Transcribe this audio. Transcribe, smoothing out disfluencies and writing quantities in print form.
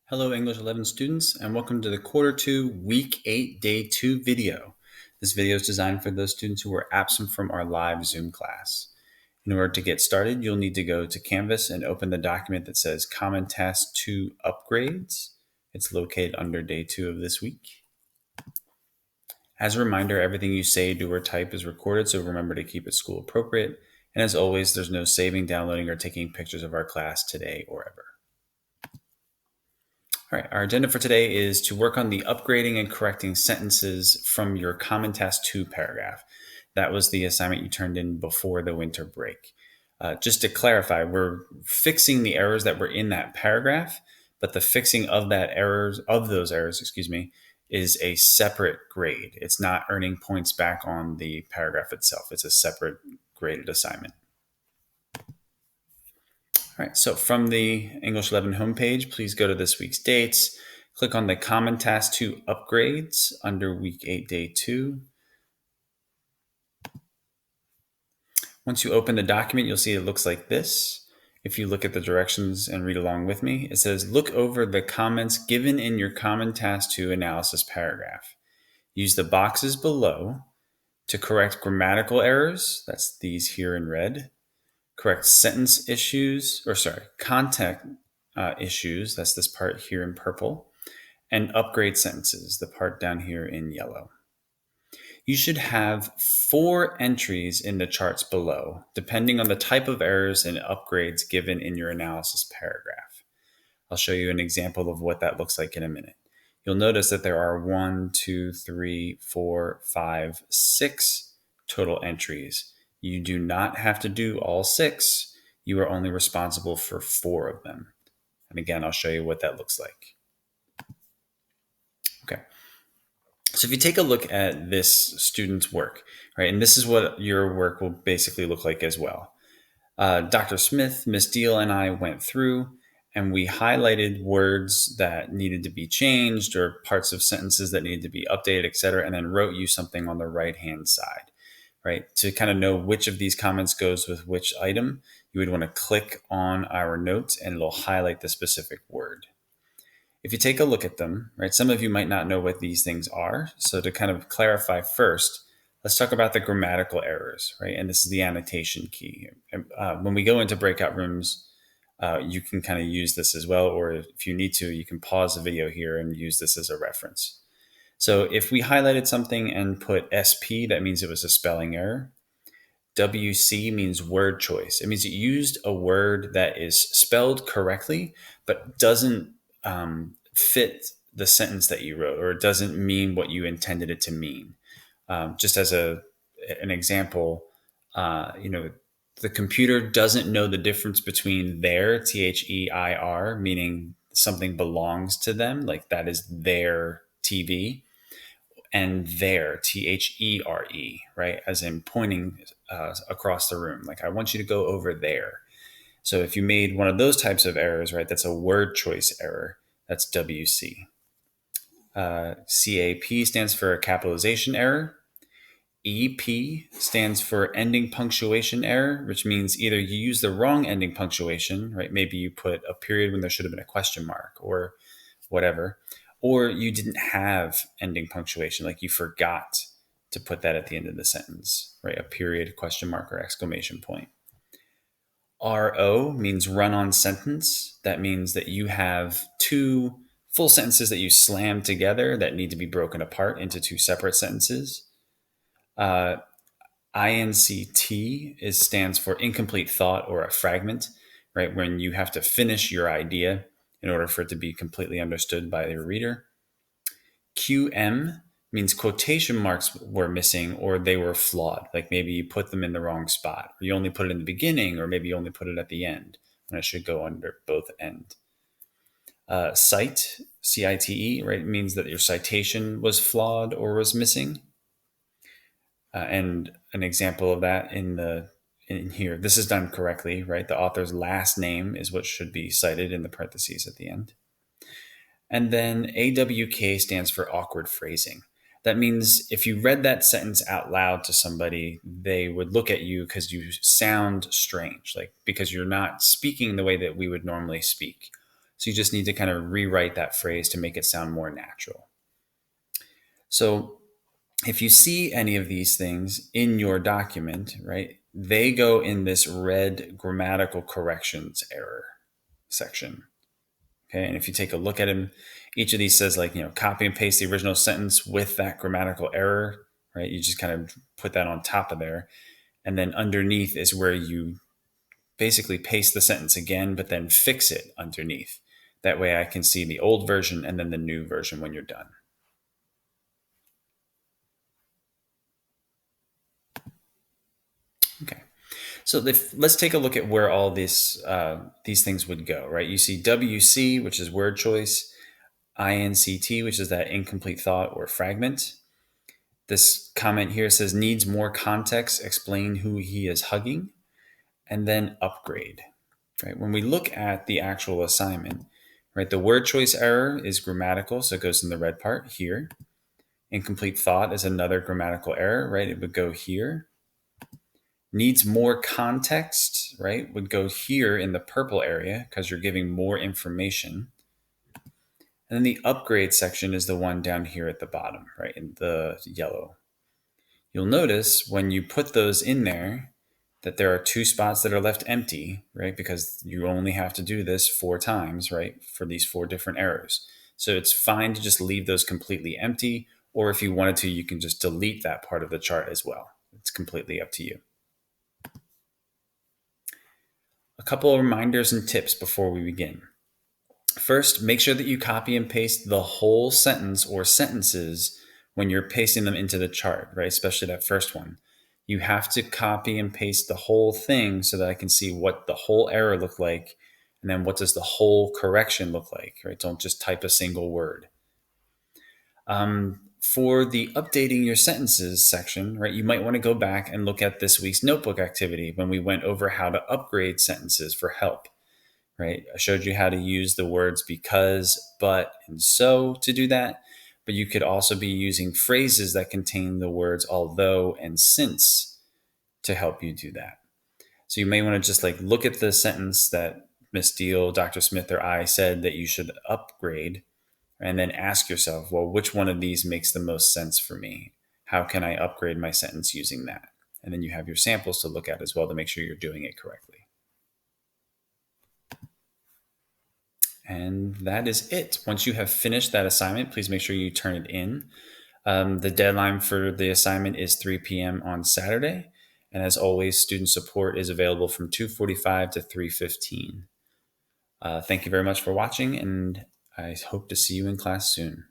Hello, English 11 students, and welcome to the Quarter 2, Week 8, Day 2 video. This video is designed for those students who were absent from our live Zoom class. In order to get started, you'll need to go to Canvas and open the document that says Common Task 2 Upgrades. It's located under Day 2 of this week. As a reminder, everything you say, do, or type is recorded, so remember to keep it school appropriate. And as always, there's no saving, downloading, or taking pictures of our class today or ever. All right, our agenda for today is to work on the upgrading and correcting sentences from your Common Task 2 paragraph. That was the assignment you turned in before the winter break. Just to clarify, we're fixing the errors that were in that paragraph, but the fixing of those errors, is a separate grade. It's not earning points back on the paragraph itself. It's a separate graded assignment. All right, so from the English 11 homepage, please go to this week's dates. Click on the Common Task 2 Upgrades under Week 8, Day 2. Once you open the document, you'll see it looks like this. If you look at the directions and read along with me, it says, look over the comments given in your Common Task 2 analysis paragraph. Use the boxes below to correct grammatical errors, that's these here in red, correct sentence issues, content issues, that's this part here in purple, and upgrade sentences, the part down here in yellow. You should have 4 entries in the charts below, depending on the type of errors and upgrades given in your analysis paragraph. I'll show you an example of what that looks like in a minute. You'll notice that there are 1, 2, 3, 4, 5, 6 total entries. You do not have to do all 6. You are only responsible for 4 of them. And again, I'll show you what that looks like. Okay. So if you take a look at this student's work, right, and this is what your work will basically look like as well. Dr. Smith, Miss Deal, and I went through and we highlighted words that needed to be changed or parts of sentences that needed to be updated, etc., and then wrote you something on the right-hand side. Right, to kind of know which of these comments goes with which item, you would want to click on our notes and it'll highlight the specific word. If you take a look at them, right, some of you might not know what these things are. So to kind of clarify first, let's talk about the grammatical errors, right? And this is the annotation key. When we go into breakout rooms, you can kind of use this as well, or if you need to, you can pause the video here and use this as a reference. So if we highlighted something and put SP, that means it was a spelling error. WC means word choice. It means you used a word that is spelled correctly, but doesn't fit the sentence that you wrote, or it doesn't mean what you intended it to mean. Just as an example, the computer doesn't know the difference between their, THEIR, meaning something belongs to them, like that is their TV, and there, THERE, right? As in pointing across the room. Like, I want you to go over there. So if you made one of those types of errors, right, that's a word choice error. That's WC. CAP stands for a capitalization error. EP stands for ending punctuation error, which means either you use the wrong ending punctuation, right? Maybe you put a period when there should have been a question mark or whatever, or you didn't have ending punctuation, like you forgot to put that at the end of the sentence, right? A period, question mark, or exclamation point. RO means run-on sentence. That means that you have 2 full sentences that you slam together that need to be broken apart into 2 separate sentences. INCT stands for incomplete thought or a fragment, right? When you have to finish your idea in order for it to be completely understood by the reader. QM means quotation marks were missing or they were flawed. Like maybe you put them in the wrong spot, or you only put it in the beginning, or maybe you only put it at the end when it should go under both end. Cite, CITE, right, it means that your citation was flawed or was missing. And an example of that in here, this is done correctly, right? The author's last name is what should be cited in the parentheses at the end. And then AWK stands for awkward phrasing. That means if you read that sentence out loud to somebody, they would look at you because you sound strange, like because you're not speaking the way that we would normally speak. So you just need to kind of rewrite that phrase to make it sound more natural. So if you see any of these things in your document, right, they go in this red grammatical corrections error section. Okay. And if you take a look at them, each of these says, like, copy and paste the original sentence with that grammatical error, right? You just kind of put that on top of there. And then underneath is where you basically paste the sentence again, but then fix it underneath. That way I can see the old version and then the new version when you're done. Okay. So let's take a look at where all these things would go, right? You see WC, which is word choice, INCT, which is that incomplete thought or fragment. This comment here says needs more context, explain who he is hugging, and then upgrade. Right? When we look at the actual assignment, right, the word choice error is grammatical, so it goes in the red part here. Incomplete thought is another grammatical error, right? It would go here. Needs more context, right, would go here in the purple area because you're giving more information. And then the upgrade section is the one down here at the bottom, right, in the yellow. You'll notice when you put those in there that there are 2 spots that are left empty, right, because you only have to do this 4 times, right, for these 4 different errors. So it's fine to just leave those completely empty, or if you wanted to, you can just delete that part of the chart as well. It's completely up to you. A couple of reminders and tips before we begin. First, make sure that you copy and paste the whole sentence or sentences when you're pasting them into the chart, right? Especially that first one. You have to copy and paste the whole thing so that I can see what the whole error looked like, and then what does the whole correction look like, right? Don't just type a single word. For the updating your sentences section, right, you might want to go back and look at this week's notebook activity when we went over how to upgrade sentences for help. Right? I showed you how to use the words because, but, and so to do that. But you could also be using phrases that contain the words although and since to help you do that. So you may want to just look at the sentence that Miss Deal, Dr. Smith, or I said that you should upgrade, and then ask yourself, well, which one of these makes the most sense for me? How can I upgrade my sentence using that? And then you have your samples to look at as well to make sure you're doing it correctly. And that is it. Once you have finished that assignment, please make sure you turn it in. The deadline for the assignment is 3 p.m. on Saturday. And as always, student support is available from 2:45 to 3:15. Thank you very much for watching, and I hope to see you in class soon.